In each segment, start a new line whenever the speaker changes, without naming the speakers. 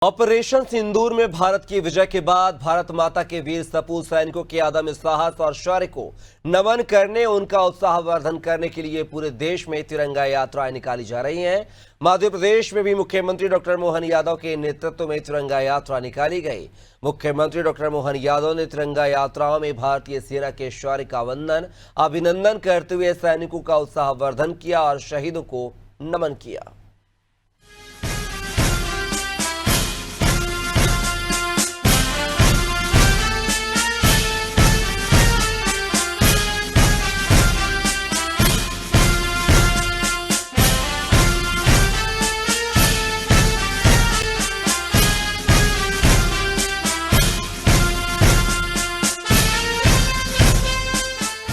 Operation सिंदूर में भारत की विजय के बाद भारत माता के वीर सपूत सैनिकों के आदम साहस और शौर्य को नमन करने, उनका उत्साहवर्धन करने के लिए पूरे देश में तिरंगा यात्राएं निकाली जा रही हैं। मध्य प्रदेश में भी मुख्यमंत्री डॉक्टर मोहन यादव के नेतृत्व में तिरंगा यात्रा निकाली गई। मुख्यमंत्री डॉक्टर मोहन यादव ने तिरंगा यात्राओं में भारतीय सेना के शौर्य का अभिनंदन करते हुए सैनिकों का उत्साहवर्धन किया और शहीदों को नमन किया।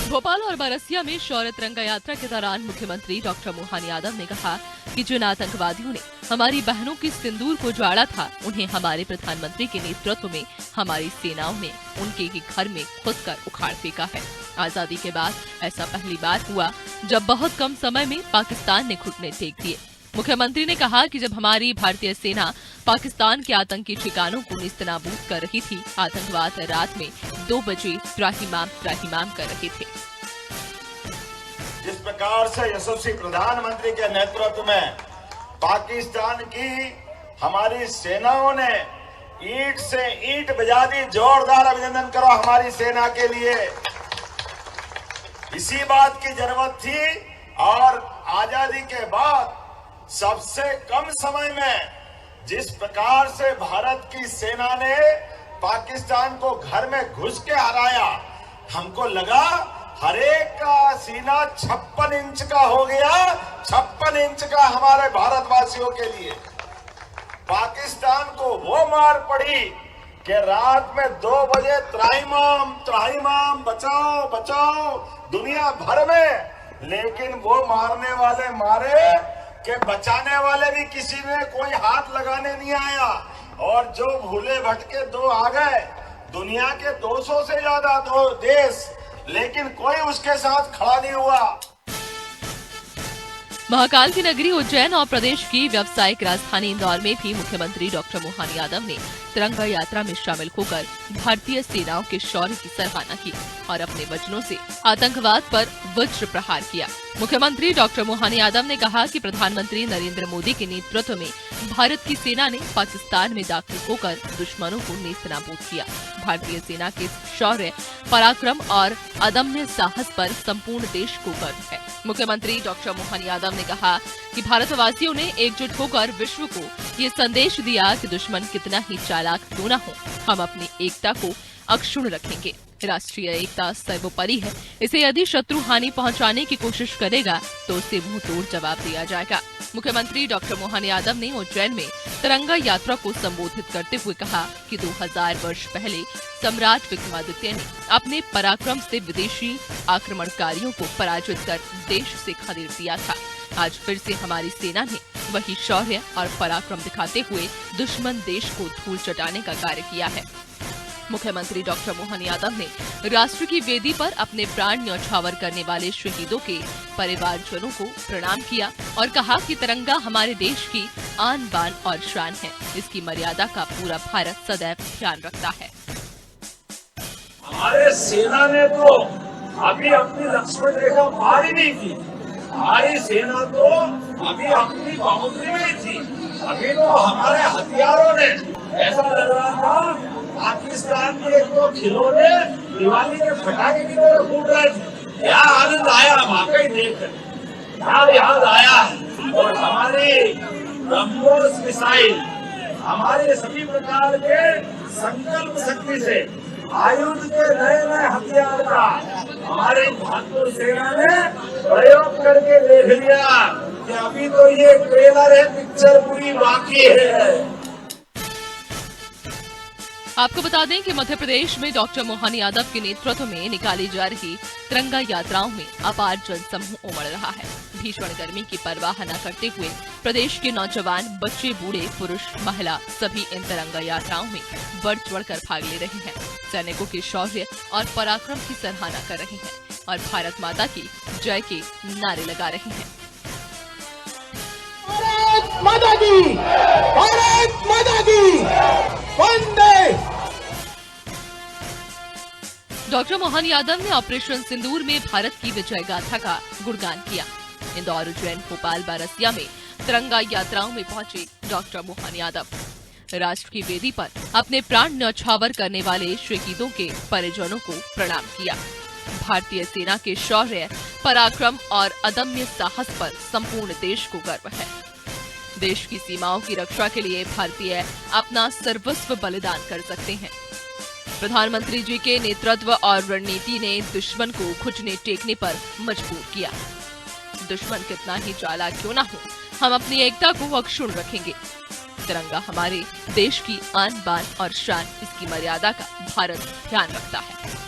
भोपाल और बरसिया में शौर्य तिरंगा यात्रा के दौरान मुख्यमंत्री डॉक्टर मोहन यादव ने कहा कि जिन आतंकवादियों ने हमारी बहनों की सिंदूर को उजाड़ा था, उन्हें हमारे प्रधानमंत्री के नेतृत्व में हमारी सेनाओं ने उनके ही घर में घुसकर उखाड़ फेंका है। आजादी के बाद ऐसा पहली बार हुआ जब बहुत कम समय में पाकिस्तान ने घुटने टेक दिए। मुख्यमंत्री ने कहा कि जब हमारी भारतीय सेना पाकिस्तान के आतंकी ठिकानों को नेस्तनाबूद कर रही थी, आतंकवाद रात में 2 बजे त्राहिमाम कर रहे थे।
जिस प्रकार से यशस्वी प्रधानमंत्री के नेतृत्व में पाकिस्तान की हमारी सेनाओं ने ईंट से ईंट बजा दी, जोरदार अभिनंदन करो हमारी सेना के लिए। इसी बात की जरूरत थी और आजादी के बाद सबसे कम समय में जिस प्रकार से भारत की सेना ने पाकिस्तान को घर में घुस के हराया, हमको लगा हरेक का सीना 56 इंच का हो गया। 56 इंच का हमारे भारतवासियों के लिए पाकिस्तान को वो मार पड़ी कि रात में 2 बजे त्राहिमाम बचाओ बचाओ दुनिया भर में। लेकिन वो मारने वाले मारे कि बचाने वाले भी किसी ने कोई हाथ लगाने नहीं आया, और जो भूले भटके 2 आ गए। दुनिया के 200 से ज्यादा देश, लेकिन कोई उसके साथ खड़ा नहीं हुआ।
महाकाल की नगरी उज्जैन और प्रदेश की व्यावसायिक राजधानी इंदौर में भी मुख्यमंत्री डॉक्टर मोहन यादव ने तिरंगा यात्रा में शामिल होकर भारतीय सेनाओं के शौर्य की सराहना की और अपने वचनों से आतंकवाद पर वज्र प्रहार किया। मुख्यमंत्री डॉक्टर मोहन यादव ने कहा कि प्रधानमंत्री नरेंद्र मोदी के नेतृत्व में भारत की सेना ने पाकिस्तान में दाखिल होकर दुश्मनों को नेस्तनाबूद किया। भारतीय सेना के शौर्य, पराक्रम और अदम्य साहस पर संपूर्ण देश को गर्व है। मुख्यमंत्री डॉक्टर मोहन यादव ने कहा कि भारतवासियों ने एकजुट होकर विश्व को ये संदेश दिया कि दुश्मन कितना ही चालाक क्यों न हो, हम अपनी एकता को अक्षुण्ण रखेंगे। राष्ट्रीय एकता सर्वोपरि है, इसे यदि शत्रु हानि पहुंचाने की कोशिश करेगा तो उसे मुंह तोड़ जवाब दिया जाएगा। मुख्यमंत्री डॉक्टर मोहन यादव ने उज्जैन में तिरंगा यात्रा को संबोधित करते हुए कहा कि 2000 वर्ष पहले सम्राट विक्रमादित्य ने अपने पराक्रम से विदेशी आक्रमणकारियों को पराजित कर देश से खदेड़ दिया था। आज फिर से हमारी सेना ने वही शौर्य और पराक्रम दिखाते हुए दुश्मन देश को धूल चटाने का कार्य किया है। मुख्यमंत्री डॉक्टर मोहन यादव ने राष्ट्र की वेदी पर अपने प्राण न्यौछावर करने वाले शहीदों के परिवारजनों को प्रणाम किया और कहा कि तिरंगा हमारे देश की आन बान और शान है, इसकी मर्यादा का पूरा भारत सदैव ध्यान रखता है।
हमारे सेना ने तो अभी अपनी लक्ष्मण रेखा पार ही नहीं की। हमारी सेना तो अभी अपनी बाउंड्री में ही थी। अभी तो हमारे हथियारों ने ऐसा लग रहा था पाकिस्तान के तो खिलौने दिवाली के पटाखे की तरह फूट रहे थे। क्या आनंद आया वाकई देखकर, क्या याद आया। और हमारी ब्रह्मोस मिसाइल, हमारे सभी प्रकार के संकल्प शक्ति से आयुध के नए हथियार का हमारी बहादुर सेना ने प्रयोग करके देख लिया कि अभी तो ये ट्रेलर है, पिक्चर पूरी बाकी है।
आपको बता दें कि मध्य प्रदेश में डॉक्टर मोहन यादव के नेतृत्व में निकाली जा रही तिरंगा यात्राओं में अपार जनसमूह उमड़ रहा है। भीषण गर्मी की परवाह न करते हुए प्रदेश के नौजवान, बच्चे, बूढ़े, पुरुष, महिला सभी इन तिरंगा यात्राओं में बढ़ चढ़कर भाग ले रहे हैं। सैनिकों के शौर्य और पराक्रम की सराहना कर रहे हैं और भारत माता की जय के नारे लगा रहे हैं।
माता की, भारत माता की, वंदे।
डॉक्टर मोहन यादव ने ऑपरेशन सिंदूर में भारत की विजय गाथा का गुणगान किया। इंदौर, उज्जैन, भोपाल, बारसिया में तिरंगा यात्राओं में पहुंचे डॉक्टर मोहन यादव। राष्ट्र की वेदी पर अपने प्राण न्यौछावर करने वाले शहीदों के परिजनों को प्रणाम किया। भारतीय सेना के शौर्य, पराक्रम और अदम्य साहस पर संपूर्ण देश को गर्व है। देश की सीमाओं की रक्षा के लिए भारतीय अपना सर्वस्व बलिदान कर सकते हैं। प्रधानमंत्री जी के नेतृत्व और रणनीति ने दुश्मन को घुटने टेकने पर मजबूर किया। दुश्मन कितना ही चालाक क्यों ना हो, हम अपनी एकता को अक्षुण्ण रखेंगे। तिरंगा हमारे देश की आन बान और शान, इसकी मर्यादा का भारत ध्यान रखता है।